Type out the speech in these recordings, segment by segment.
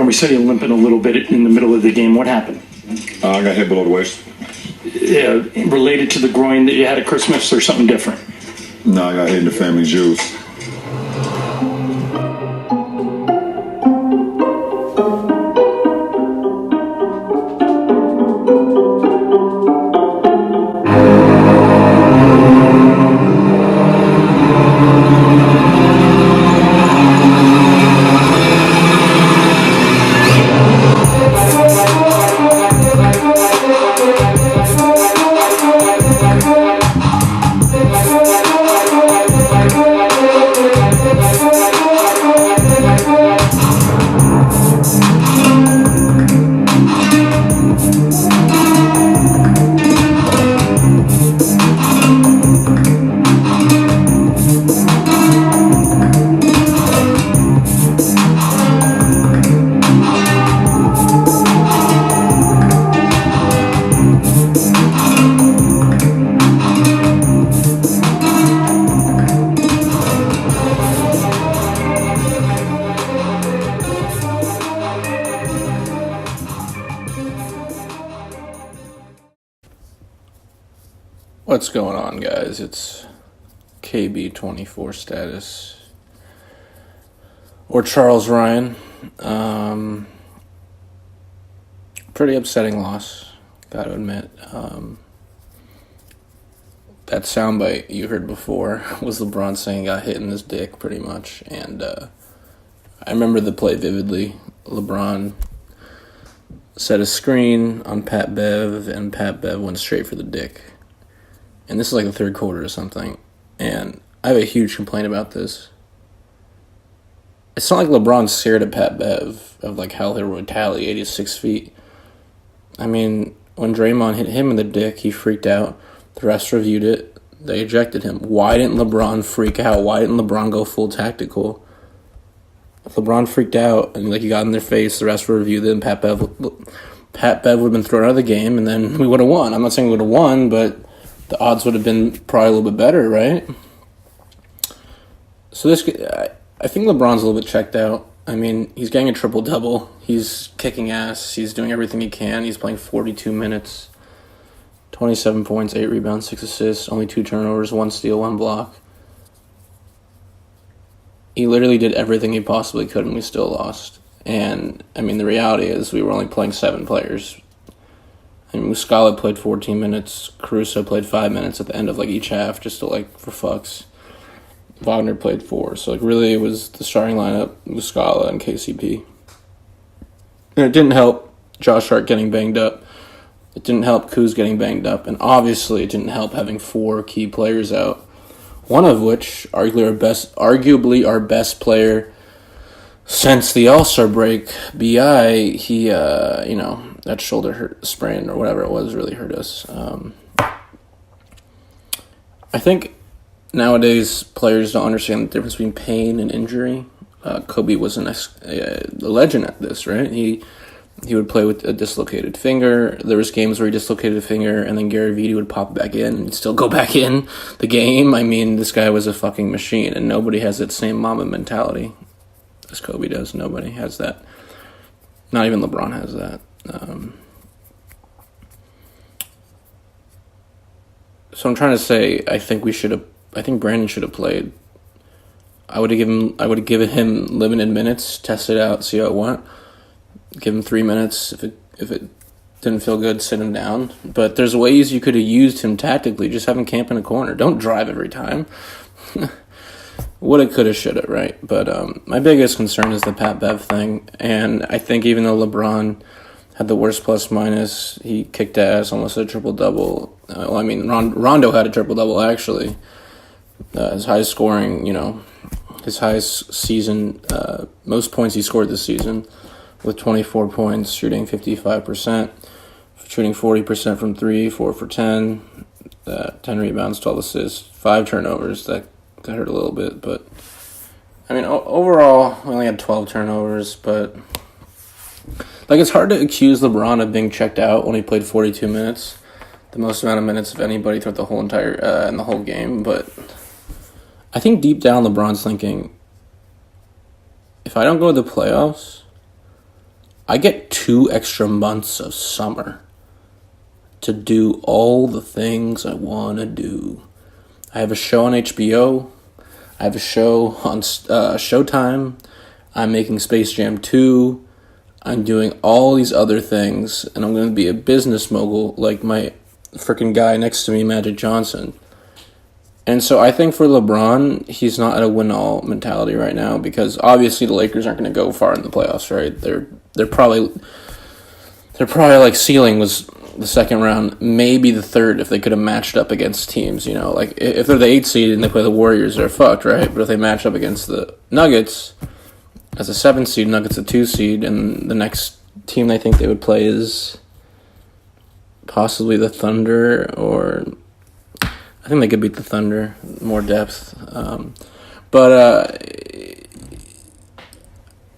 LeBron, we saw you limping a little bit in the middle of the game. What happened? I got hit below the waist. Related to the groin that you had at Christmas or something different? No, I got hit in the family jewels. What's going on, guys? It's KB24 status, or Charles Ryan. Pretty upsetting loss, gotta admit. That soundbite you heard before was LeBron saying he got hit in his dick, pretty much. And I remember the play vividly. LeBron set a screen on Pat Bev, and Pat Bev went straight for the dick. And this is like the third quarter or something. And I have a huge complaint about this. It's not like LeBron stared at Pat Bev of like how he'll retaliate. He's 6 feet. I mean, when Draymond hit him in the dick, he freaked out. The refs reviewed it. They ejected him. Why didn't LeBron freak out? Why didn't LeBron go full tactical? If LeBron freaked out and like he got in their face, the refs reviewed it, and Pat Bev would have been thrown out of the game, and then we would have won. I'm not saying we would have won, but the odds would have been probably a little bit better, right? So I think LeBron's a little bit checked out. I mean, he's getting a triple-double. He's kicking ass. He's doing everything he can. He's playing 42 minutes, 27 points, 8 rebounds, 6 assists, only 2 turnovers, 1 steal, 1 block. He literally did everything he possibly could, and we still lost. And, I mean, the reality is we were only playing 7 players. I mean, Muscala played 14 minutes. Caruso played 5 minutes at the end of, like, each half, just to, like, for fucks. Wagner played 4. So, like, really, it was the starting lineup, Muscala and KCP. And it didn't help Josh Hart getting banged up. It didn't help Kuz getting banged up. And obviously, it didn't help having 4 key players out. One of which, arguably our best player since the All-Star break, B.I., he, that shoulder sprain or whatever it was really hurt us. I think nowadays players don't understand the difference between pain and injury. Kobe was a legend at this, right? He would play with a dislocated finger. There was games where he dislocated a finger, and then Gary Vee would pop back in and still go back in the game. I mean, this guy was a fucking machine, and nobody has that same Mamba mentality as Kobe does. Nobody has that. Not even LeBron has that. So I'm trying to say, I think Brandon should have played. I would have given him limited minutes, test it out, see how it went. Give him 3 minutes. If it didn't feel good, sit him down. But there's ways you could have used him tactically. Just have him camp in a corner. Don't drive every time. Woulda, coulda, shoulda, right? But my biggest concern is the Pat Bev thing. And I think even though LeBron had the worst plus-minus, he kicked ass, almost had a triple-double. Rondo had a triple-double, actually. His highest scoring, his highest season, most points he scored this season, with 24 points, shooting 55%, shooting 40% from 3, 4 for 10, 10 rebounds, 12 assists, 5 turnovers. That hurt a little bit, but I mean, overall, we only had 12 turnovers, but like, it's hard to accuse LeBron of being checked out when he played 42 minutes, the most amount of minutes of anybody throughout the whole entire in the whole game. But I think deep down, LeBron's thinking, if I don't go to the playoffs, I get 2 extra months of summer to do all the things I want to do. I have a show on HBO. I have a show on Showtime. I'm making Space Jam 2. I'm doing all these other things, and I'm going to be a business mogul like my freaking guy next to me, Magic Johnson. And so I think for LeBron, he's not at a win-all mentality right now because obviously the Lakers aren't going to go far in the playoffs, right? They're probably like ceiling was the second round, maybe the third if they could have matched up against teams, you know, like if they're the 8th seed and they play the Warriors, they're fucked, right? But if they match up against the Nuggets as a 7th seed, Nuggets a 2 seed, and the next team they think they would play is possibly the Thunder, or I think they could beat the Thunder, more depth. But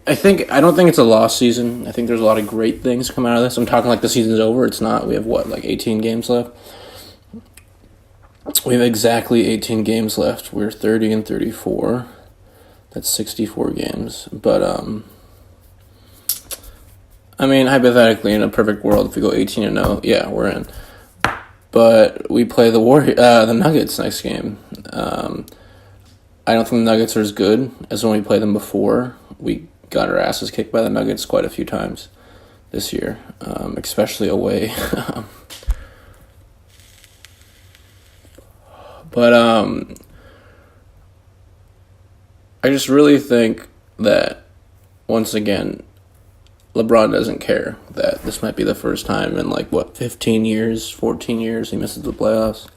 I don't think it's a lost season. I think there's a lot of great things come out of this. I'm talking like the season's over. It's not. We have, 18 games left? We have exactly 18 games left. We're 30 and 34. That's 64 games. But, I mean, hypothetically, in a perfect world, if we go 18-0, yeah, we're in. But we play the Nuggets next game. I don't think the Nuggets are as good as when we played them before. We got our asses kicked by the Nuggets quite a few times this year, especially away. But I just really think that, once again, LeBron doesn't care that this might be the first time in 15 years, 14 years he misses the playoffs.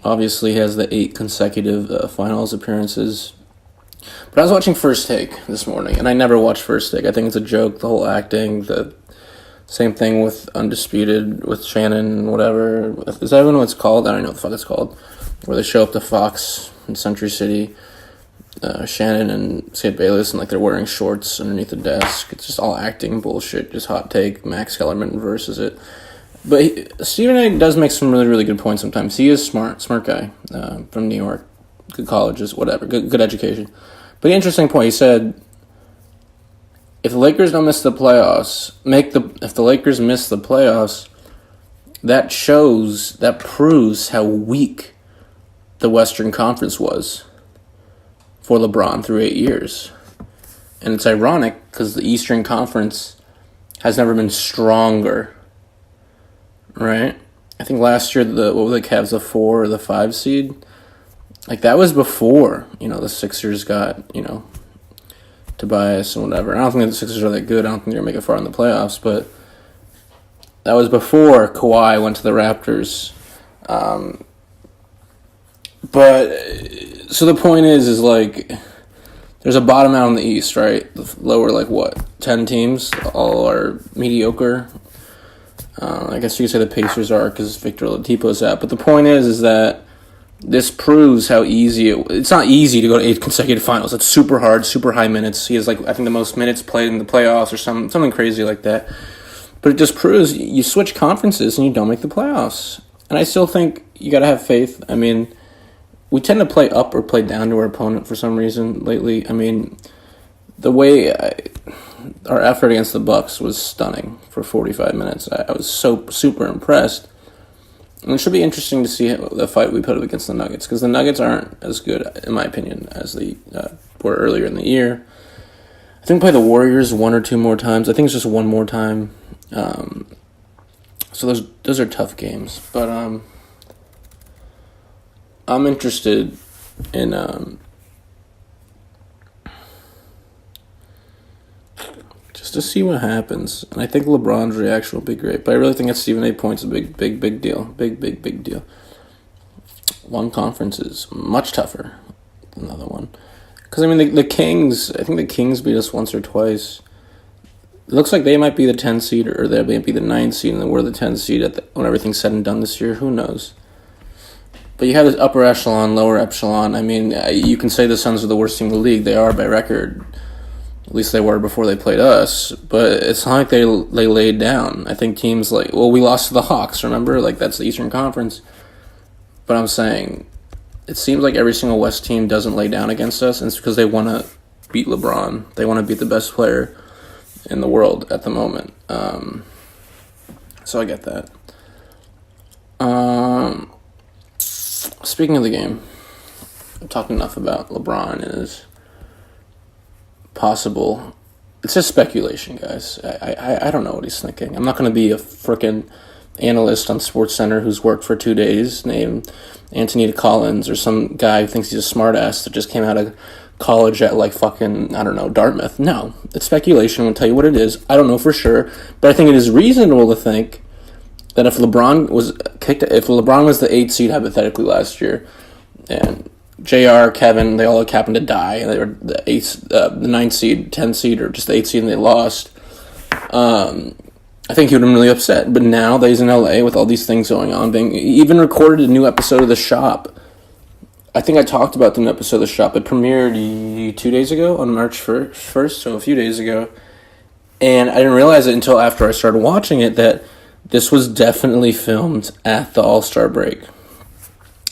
Obviously, he has the 8 consecutive finals appearances. But I was watching First Take this morning, and I never watch First Take. I think it's a joke, the whole acting, the same thing with Undisputed, with Shannon, whatever. Is that even what it's called? I don't know what the fuck it's called. Where they show up to Fox in Century City, Shannon and Skip Bayless, and they're wearing shorts underneath the desk. It's just all acting bullshit, just hot take. Max Kellerman versus it. But Stephen A. does make some really, really good points sometimes. He is smart guy from New York, good colleges, whatever, good education. But the interesting point, he said, if the Lakers don't miss the playoffs, if the Lakers miss the playoffs, that proves how weak the Western Conference was for LeBron through 8 years. And it's ironic because the Eastern Conference has never been stronger. Right? I think last year, what were the Cavs, the 4 or the 5 seed? That was before, the Sixers got, Tobias and whatever. I don't think the Sixers are that good. I don't think they're going to make it far in the playoffs, but that was before Kawhi went to the Raptors. But, so the point is there's a bottom out in the East, right? The lower, 10 teams, all are mediocre. I guess you could say the Pacers are because Victor Oladipo's out. But the point is that this proves how easy it's not easy to go to 8 consecutive finals. It's super hard, super high minutes. He has I think the most minutes played in the playoffs or something crazy like that. But it just proves you switch conferences and you don't make the playoffs. And I still think you got to have faith. I mean, we tend to play up or play down to our opponent for some reason lately. I mean, the way our effort against the Bucks was stunning for 45 minutes. I was so super impressed. And it should be interesting to see the fight we put up against the Nuggets, because the Nuggets aren't as good, in my opinion, as they were earlier in the year. I think play the Warriors 1 or 2 more times. I think it's just 1 more time. So those are tough games. But I'm interested in just to see what happens. And I think LeBron's reaction will be great. But I really think that Stephen A. point's a big deal. Big deal. One conference is much tougher than another one. Because, I mean, the Kings, I think the Kings beat us once or twice. It looks like they might be the 10 seed, or they might be the 9 seed, and then we're the 10 seed when everything's said and done this year. Who knows? But you have this upper echelon, lower echelon. I mean, you can say the Suns are the worst team in the league. They are by record. At least they were before they played us. But it's not like they laid down. I think teams we lost to the Hawks, remember? That's the Eastern Conference. But I'm saying, it seems like every single West team doesn't lay down against us, and it's because they want to beat LeBron. They want to beat the best player in the world at the moment. So I get that. Speaking of the game, I've talked enough about LeBron and his possible. It's just speculation, guys. I don't know what he's thinking. I'm not going to be a frickin' analyst on SportsCenter who's worked for 2 days named Antonita Collins or some guy who thinks he's a smartass that just came out of college at like fucking, I don't know, Dartmouth. No, it's speculation. I'm going to tell you what it is. I don't know for sure, but I think it is reasonable to think that if LeBron was the 8th seed hypothetically last year, and JR, Kevin, they all happened to die, and they were the 9th seed, 10th seed, or just the 8th seed, and they lost. I think he would have been really upset. But now that he's in LA with all these things going on, he even recorded a new episode of The Shop. I think I talked about the new episode of The Shop. It premiered 2 days ago on March 1st, so a few days ago. And I didn't realize it until after I started watching it that this was definitely filmed at the All-Star break.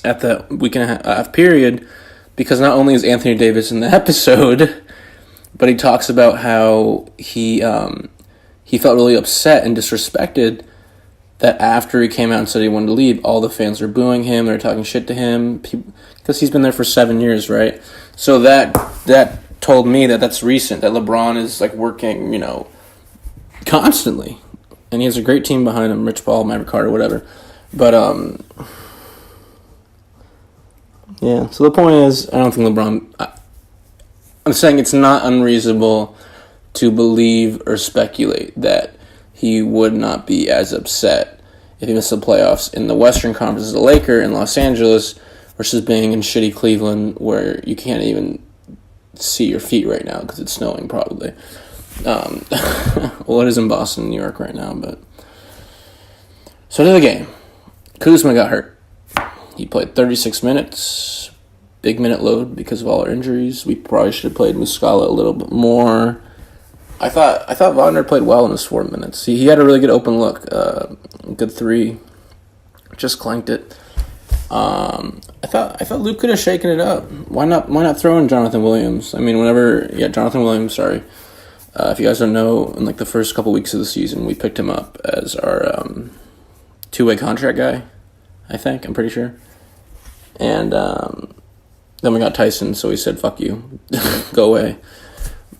At the week and a half period, because not only is Anthony Davis in the episode, but he talks about how he felt really upset and disrespected that after he came out and said he wanted to leave, all the fans were booing him, they're talking shit to him, because he's been there for 7 years, right? So that told me that that's recent, that LeBron is like working, constantly, and he has a great team behind him, Rich Paul, Maverick Carter, whatever, but yeah, so the point is, I don't think LeBron... I'm saying it's not unreasonable to believe or speculate that he would not be as upset if he missed the playoffs in the Western Conference as a Laker in Los Angeles versus being in shitty Cleveland where you can't even see your feet right now because it's snowing probably. Well, it is in Boston, New York right now, but... So to the game. Kuzma got hurt. He played 36 minutes, big minute load because of all our injuries. We probably should have played Muscala a little bit more. I thought Wagner played well in his 4 minutes. He had a really good open look, good three, just clanked it. I thought Luke could have shaken it up. Why not throw in Jonathan Williams? I mean, Jonathan Williams. Sorry, if you guys don't know, in like the first couple weeks of the season, we picked him up as our two-way contract guy. I'm pretty sure. And then we got Tyson, so he said, fuck you, go away.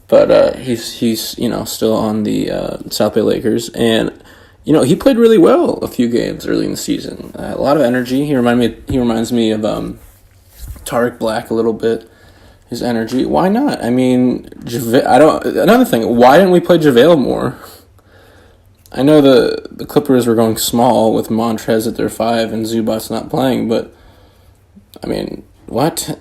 But he's still on the South Bay Lakers. And, he played really well a few games early in the season. A lot of energy. He reminds me of Tariq Black a little bit, his energy. Why not? I mean, another thing, why didn't we play JaVale more? I know the Clippers were going small with Montrez at their 5 and Zubac's not playing, but, I mean, what?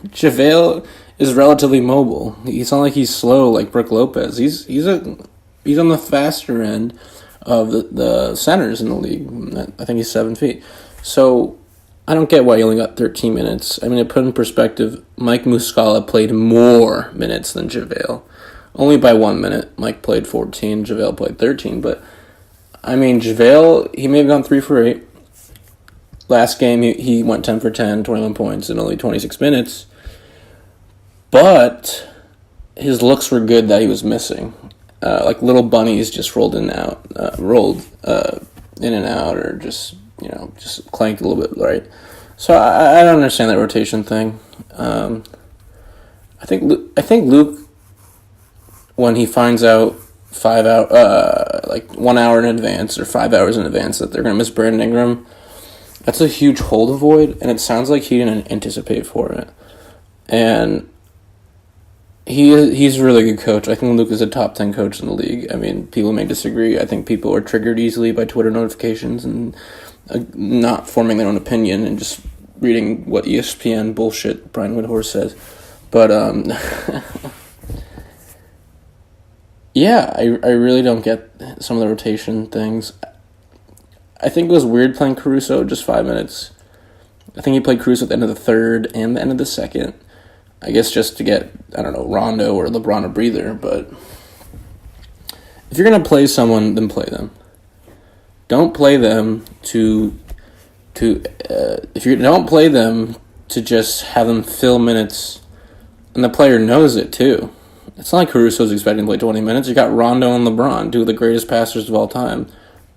JaVale is relatively mobile. It's not like he's slow like Brook Lopez. He's on the faster end of the centers in the league. I think he's 7 feet. So, I don't get why he only got 13 minutes. I mean, to put in perspective, Mike Muscala played more minutes than JaVale. Only by 1 minute. Mike played 14, JaVale played 13, but, I mean, JaVale, he may have gone 3 for 8. Last game, he went 10 for 10, 21 points in only 26 minutes, but his looks were good that he was missing. Like little bunnies just rolled in and out, or just clanked a little bit, right? So I don't understand that rotation thing. I think Luke, when he finds out 1 hour in advance or 5 hours in advance that they're going to miss Brandon Ingram, that's a huge hole to avoid, and it sounds like he didn't anticipate for it. And he's a really good coach. I think Luke is a top 10 coach in the league. I mean, people may disagree. I think people are triggered easily by Twitter notifications and not forming their own opinion and just reading what ESPN bullshit Brian Windhorst says. But, yeah, I really don't get some of the rotation things. I think it was weird playing Caruso just 5 minutes. I think he played Caruso at the end of the third and the end of the second. I guess just to get, Rondo or LeBron a breather. But if you're going to play someone, then play them. Don't play them if you don't play them to just have them fill minutes, and the player knows it too. It's not like Caruso's expecting to play 20 minutes. You got Rondo and LeBron, two of the greatest passers of all time.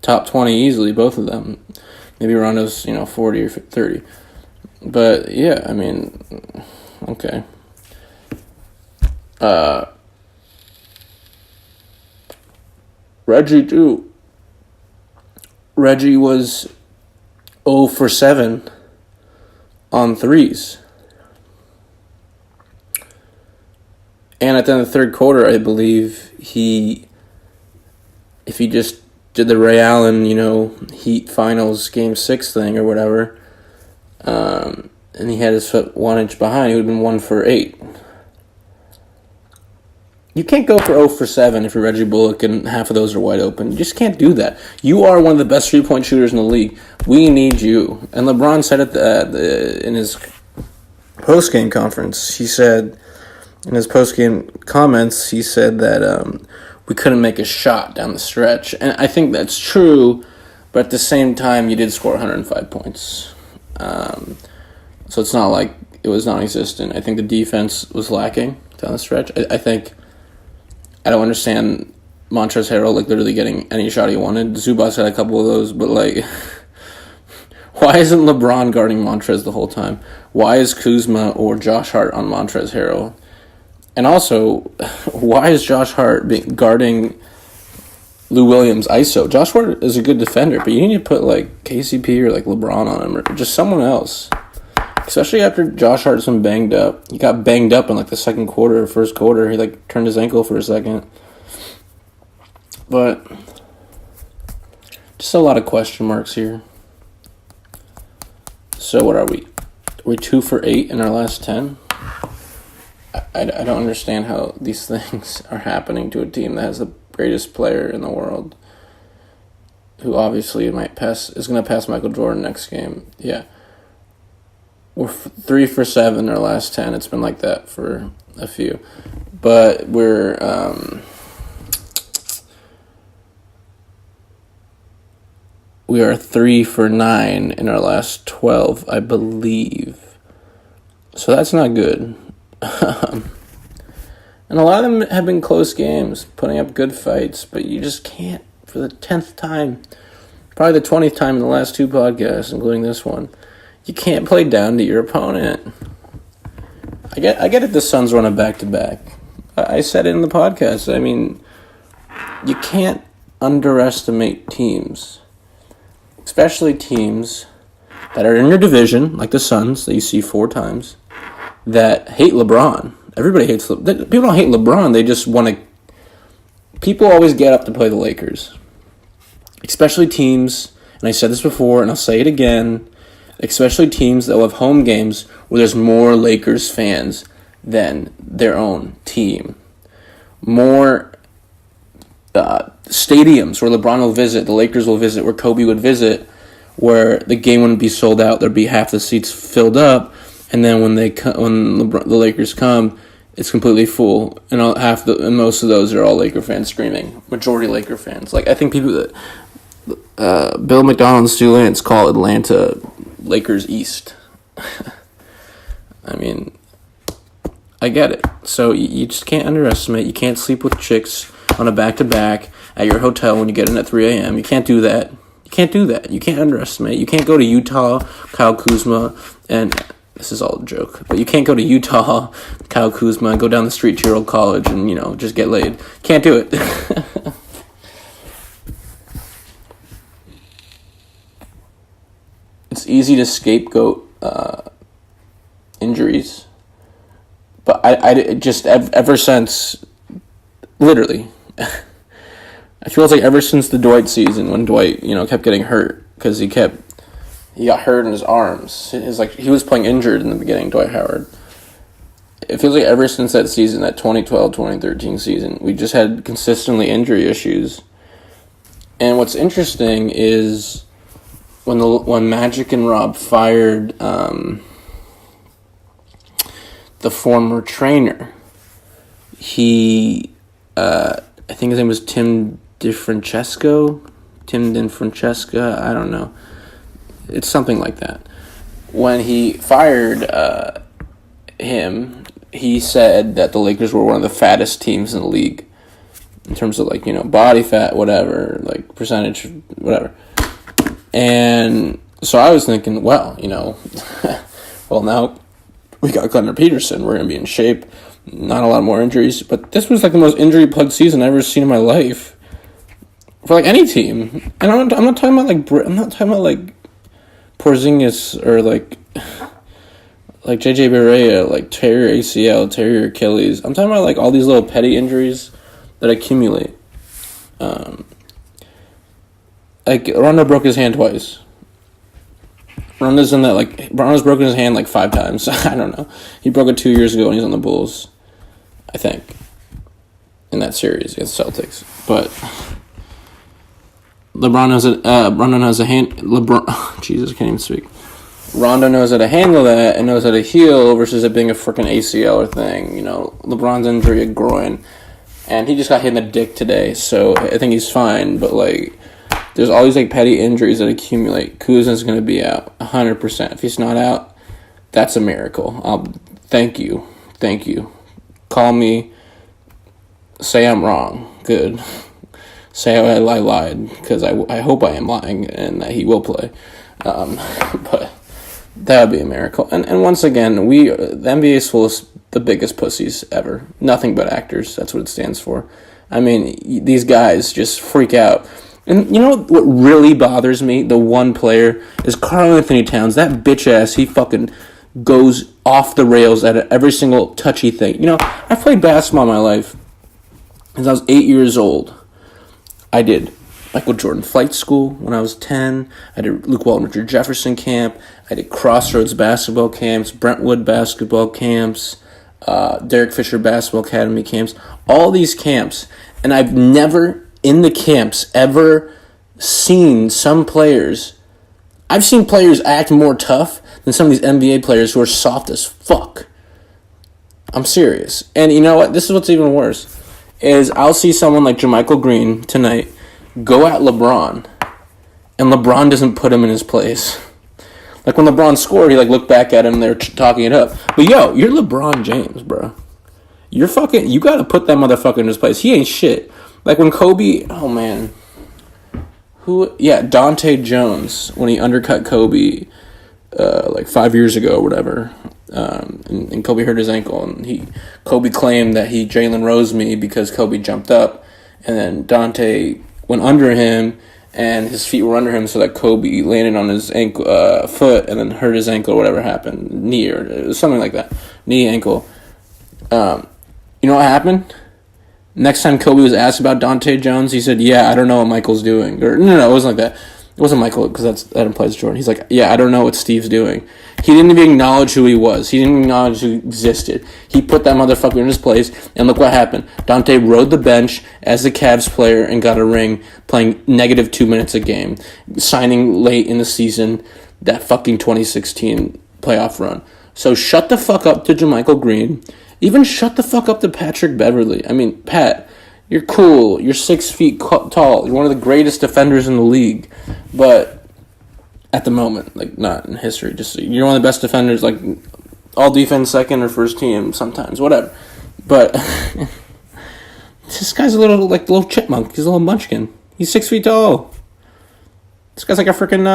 Top 20 easily, both of them. Maybe Rondo's, 40 or 30. But, yeah, I mean, okay. Reggie, too. Reggie was 0 for 7 on threes. And at the end of the third quarter, I believe if he just did the Ray Allen, Heat Finals Game 6 thing or whatever, and he had his foot 1 inch behind, he would have been 1 for 8. You can't go for 0 for 7 if you're Reggie Bullock and half of those are wide open. You just can't do that. You are one of the best three-point shooters in the league. We need you. And LeBron said it in his post-game conference. He said, in his post-game comments, he said that we couldn't make a shot down the stretch. And I think that's true, but at the same time, you did score 105 points. So it's not like it was non-existent. I think the defense was lacking down the stretch. I don't understand Montrezl Harrell literally getting any shot he wanted. Zubac had a couple of those, but why isn't LeBron guarding Montrez the whole time? Why is Kuzma or Josh Hart on Montrezl Harrell? And also, why is Josh Hart guarding Lou Williams ISO? Josh Hart is a good defender, but you need to put KCP or LeBron on him or just someone else. Especially after Josh Hart's been banged up. He got banged up in the second quarter or first quarter. He turned his ankle for a second. But just a lot of question marks here. So what are we? Are we 2 for 8 in our last 10? I don't understand how these things are happening to a team that has the greatest player in the world, who obviously is going to pass Michael Jordan next game. Yeah. We're 3 for 7 in our last 10. It's been like that for a few. But we are 3 for 9 in our last 12, I believe. So that's not good. And a lot of them have been close games, putting up good fights, but you just can't, for the 10th time, probably the 20th time in the last 2 podcasts, including this one, you can't play down to your opponent. I get it, the Suns run a back-to-back. I said it in the podcast. I mean, you can't underestimate teams, especially teams that are in your division, like the Suns, that you see 4 times, that hate LeBron. Everybody hates LeBron. People don't hate LeBron. They just want to... People always get up to play the Lakers. Especially teams, and I said this before, and I'll say it again, especially teams that will have home games where there's more Lakers fans than their own team. More stadiums where LeBron will visit, the Lakers will visit, where Kobe would visit, where the game wouldn't be sold out, there'd be half the seats filled up, and then when the Lakers come, it's completely full, and most of those are all Laker fans screaming. Majority Laker fans. I think people that Bill McDonald and Stu Lance call Atlanta Lakers East. I mean, I get it. So you just can't underestimate. You can't sleep with chicks on a back-to-back at your hotel when you get in at 3 a.m. You can't do that. You can't do that. You can't underestimate. You can't go to Utah, Kyle Kuzma, and this is all a joke, but you can't go to Utah, Kyle Kuzma, and go down the street to your old college and, just get laid. Can't do it. It's easy to scapegoat injuries, but I just ever since, literally, I feel like ever since the Dwight season when Dwight, kept getting hurt because he got hurt in his arms. He was playing injured in the beginning, Dwight Howard. It feels like ever since that season, that 2012-2013 season, we just had consistently injury issues. And what's interesting is when Magic and Rob fired the former trainer, I think his name was Tim DeFrancesca, I don't know. It's something like that. When he fired him, he said that the Lakers were one of the fattest teams in the league in terms of, like, body fat, whatever, like, percentage, whatever. And so I was thinking, well, well, now we got Gunnar Peterson. We're going to be in shape. Not a lot more injuries. But this was, like, the most injury-plugged season I've ever seen in my life. For, like, any team. And I'm not talking about, like, Porzingis or, like JJ Barea, like, tear your ACL, tear your Achilles. I'm talking about, like, all these little petty injuries that accumulate. Like, Rondo broke his hand twice. Rondo's broken his hand like 5 times. I don't know. He broke it 2 years ago when he's on the Bulls, I think, in that series against Celtics. But Rondo knows a hand. Jesus, I can't even speak. Rondo knows how to handle that and knows how to heal versus it being a freaking ACL or thing. LeBron's injury, a groin, and he just got hit in the dick today, so I think he's fine. But, like, there's all these, like, petty injuries that accumulate. Kuzma's going to be out 100%. If he's not out, that's a miracle. Thank you. Call me. Say I'm wrong. Good. Say I lied, because I hope I am lying and that he will play. But that would be a miracle. And once again, the NBA is full of the biggest pussies ever. Nothing but actors. That's what it stands for. I mean, these guys just freak out. And you know what really bothers me? The one player is Karl Anthony Towns. That bitch ass, he fucking goes off the rails at every single touchy thing. I played basketball my life since I was 8 years old. I did Michael Jordan flight school when I was 10. I did Luke Walton Richard Jefferson camp. I did Crossroads basketball camps, Brentwood basketball camps, Derek Fisher basketball academy camps. All these camps. And I've never in the camps ever seen some players. I've seen players act more tough than some of these NBA players who are soft as fuck. I'm serious. And you know what? This is what's even worse. Is I'll see someone like JaMychal Green tonight go at LeBron, and LeBron doesn't put him in his place. Like when LeBron scored, he looked back at him, they're talking it up. But yo, you're LeBron James, bro. You gotta put that motherfucker in his place. He ain't shit. Like when Kobe, Dante Jones, when he undercut Kobe, 5 years ago or whatever, and Kobe hurt his ankle, and Kobe claimed that he Jalen Rose me because Kobe jumped up, and then Dante went under him, and his feet were under him, so that Kobe landed on his ankle, foot, and then hurt his ankle or whatever happened, knee or something like that, knee, ankle. You know what happened? Next time Kobe was asked about Dante Jones, he said, "Yeah, I don't know what Michael's doing." Or no, it wasn't like that. It wasn't Michael because that implies Jordan. He's like, "Yeah, I don't know what Steve's doing." He didn't even acknowledge who he was. He didn't acknowledge who existed. He put that motherfucker in his place, and look what happened. Dante rode the bench as the Cavs player and got a ring, playing -2 minutes a game, signing late in the season, that fucking 2016 playoff run. So shut the fuck up to JaMychal Green. Even shut the fuck up to Patrick Beverley. I mean, Pat, you're cool. You're 6 feet tall. You're one of the greatest defenders in the league. But at the moment, not in history. Just you're one of the best defenders, all defense, second or first team sometimes, whatever. But this guy's a little chipmunk. He's a little munchkin. He's 6 feet tall. This guy's like a freaking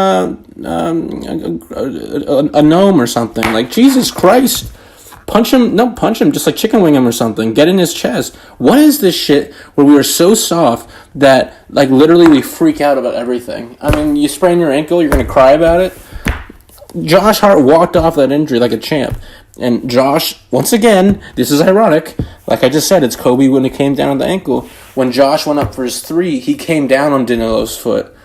a gnome or something. Jesus Christ. Punch him, just chicken wing him or something. Get in his chest. What is this shit where we are so soft that, literally we freak out about everything? I mean, you sprain your ankle, you're going to cry about it? Josh Hart walked off that injury like a champ. And Josh, once again, this is ironic. Like I just said, it's Kobe when it came down on the ankle. When Josh went up for his 3, he came down on Danilo's foot.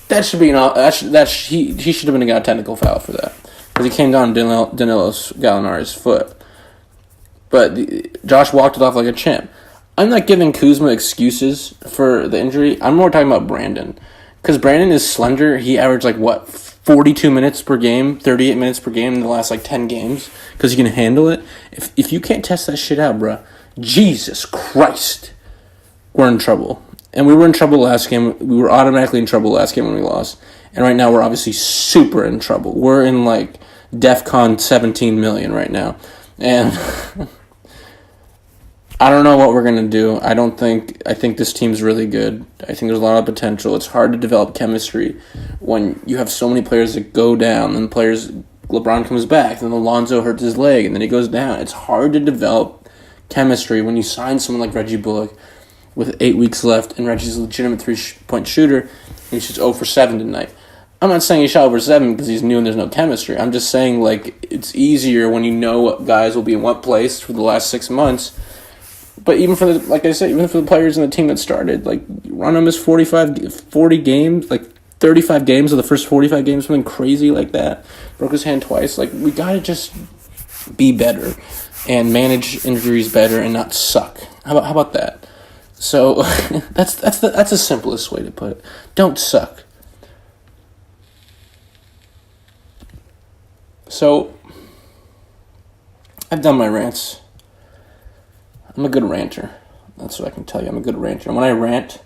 That should be he should have got a technical foul for that. Because he came down on Danilo's Gallinari's foot. But Josh walked it off like a champ. I'm not giving Kuzma excuses for the injury. I'm more talking about Brandon. Because Brandon is slender. He averaged, 42 minutes per game, 38 minutes per game in the last, 10 games. Because he can handle it. If you can't test that shit out, bruh, Jesus Christ, we're in trouble. And we were in trouble last game. We were automatically in trouble last game when we lost. And right now we're obviously super in trouble. We're in, DEFCON 17 million right now. And I don't know what we're going to do. I think this team's really good. I think there's a lot of potential. It's hard to develop chemistry when you have so many players that go down, and LeBron comes back, then Alonzo hurts his leg, and then he goes down. It's hard to develop chemistry when you sign someone like Reggie Bullock with 8 weeks left, and Reggie's a legitimate 3-point shooter, and he's just 0 for 7 tonight. I'm not saying he shot over 7 because he's new and there's no chemistry. I'm just saying, like, it's easier when you know what guys will be in what place for the last 6 months. But even for the players in the team that started, like, run them as 40 games, like 35 games of the first 45 games, something crazy like that. Broke his hand twice. Like, we gotta just be better and manage injuries better and not suck. How about that? So that's the simplest way to put it. Don't suck. So I've done my rants. I'm a good ranter. That's what I can tell you. I'm a good ranter. And when I rant,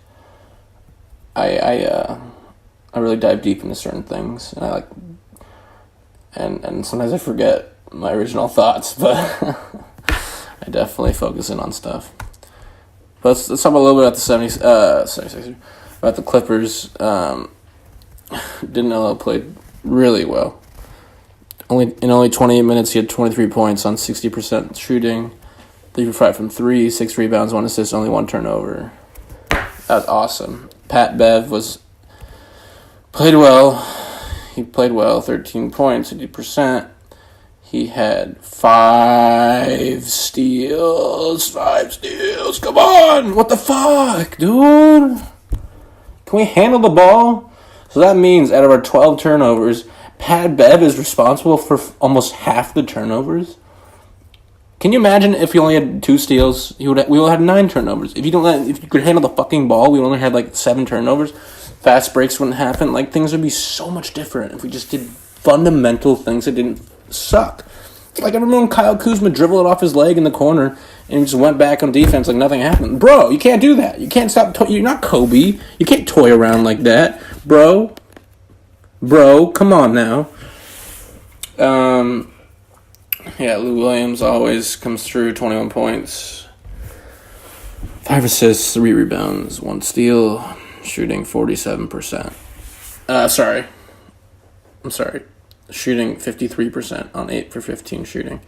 I really dive deep into certain things, and and sometimes I forget my original thoughts, but I definitely focus in on stuff. But let's talk a little bit about the 76ers, about the Clippers. Danilo played really well. In only 28 minutes, he had 23 points on 60% shooting, 3 for 5 from 3, 6 rebounds, 1 assist, only 1 turnover. That was awesome. Pat Bev played well. He played well, 13 points, 50%. He had 5 steals. Come on! What the fuck, dude? Can we handle the ball? So that means out of our 12 turnovers, Pat Bev is responsible for almost half the turnovers. Can you imagine if we only had 2 steals? We would have had 9 turnovers. If you could handle the fucking ball, we only had like 7 turnovers. Fast breaks wouldn't happen. Like, things would be so much different if we just did fundamental things that didn't suck. Like, I remember when Kyle Kuzma dribbled it off his leg in the corner and he just went back on defense like nothing happened. Bro, you can't do that. You can't stop. You're not Kobe. You can't toy around like that, bro. Come on now. Yeah, Lou Williams always comes through, 21 points, 5 assists, 3 rebounds, 1 steal, shooting 47%. Shooting 53% on 8 for 15 shooting,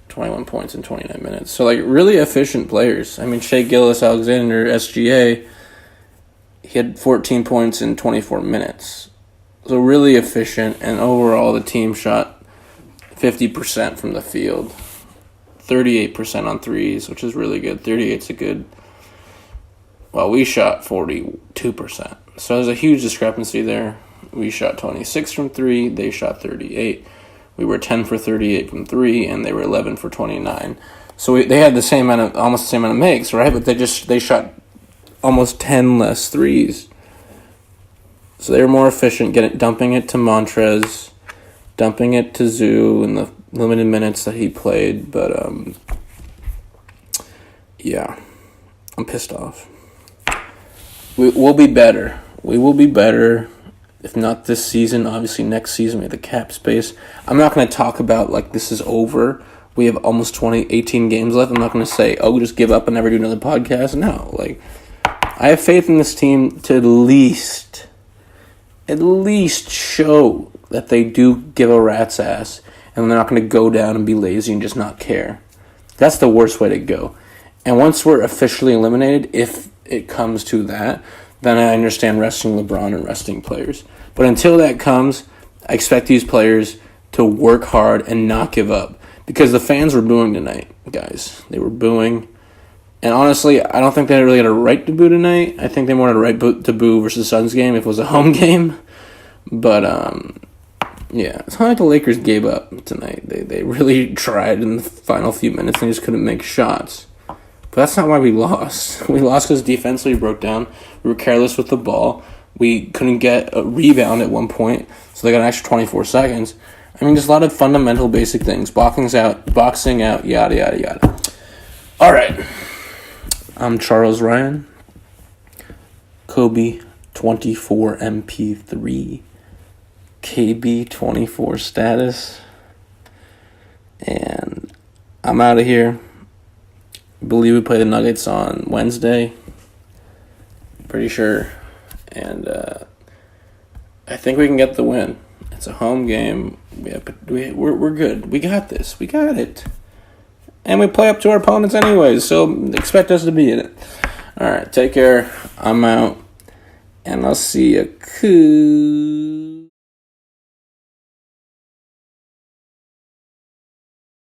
21 points in 29 minutes. So, like, really efficient players. I mean, Shea Gilgeous-Alexander, SGA, he had 14 points in 24 minutes. So really efficient, and overall the team shot 50% from the field, 38% on threes, which is really good. 38's a good. Well, we shot 42%. So there's a huge discrepancy there. We shot 26 from 3, they shot 38. We were 10 for 38 from 3, and they were 11 for 29. So they had almost the same amount of makes, right? But they shot almost 10 less threes. So they were more efficient, dumping it to Montrez, dumping it to Zoo in the limited minutes that he played. But, yeah, I'm pissed off. We'll be better. We will be better. If not this season, obviously next season we have the cap space. I'm not going to talk about, like, this is over. We have almost 18 games left. I'm not going to say, just give up and never do another podcast. No, like, I have faith in this team to at least show that they do give a rat's ass, and they're not going to go down and be lazy and just not care. That's the worst way to go. And once we're officially eliminated, if it comes to that, then I understand resting LeBron and resting players. But until that comes, I expect these players to work hard and not give up. Because the fans were booing tonight, guys. They were booing. And honestly, I don't think they really had a right to boo tonight. I think they more had a right to boo versus the Suns game if it was a home game. But, yeah, it's not like the Lakers gave up tonight. They really tried in the final few minutes and they just couldn't make shots. But that's not why we lost. We lost because defensively we broke down. We were careless with the ball. We couldn't get a rebound at one point, so they got an extra 24 seconds. I mean, just a lot of fundamental basic things. Boxing out, yada, yada, yada. All right. I'm Charles Ryan. Kobe 24 MP3. KB 24 status. And I'm out of here. I believe we play the Nuggets on Wednesday. Pretty sure. And I think we can get the win. It's a home game. We're good. We got this. We got it. And we play up to our opponents anyways, so expect us to be in it. All right, take care. I'm out. And I'll see you cool.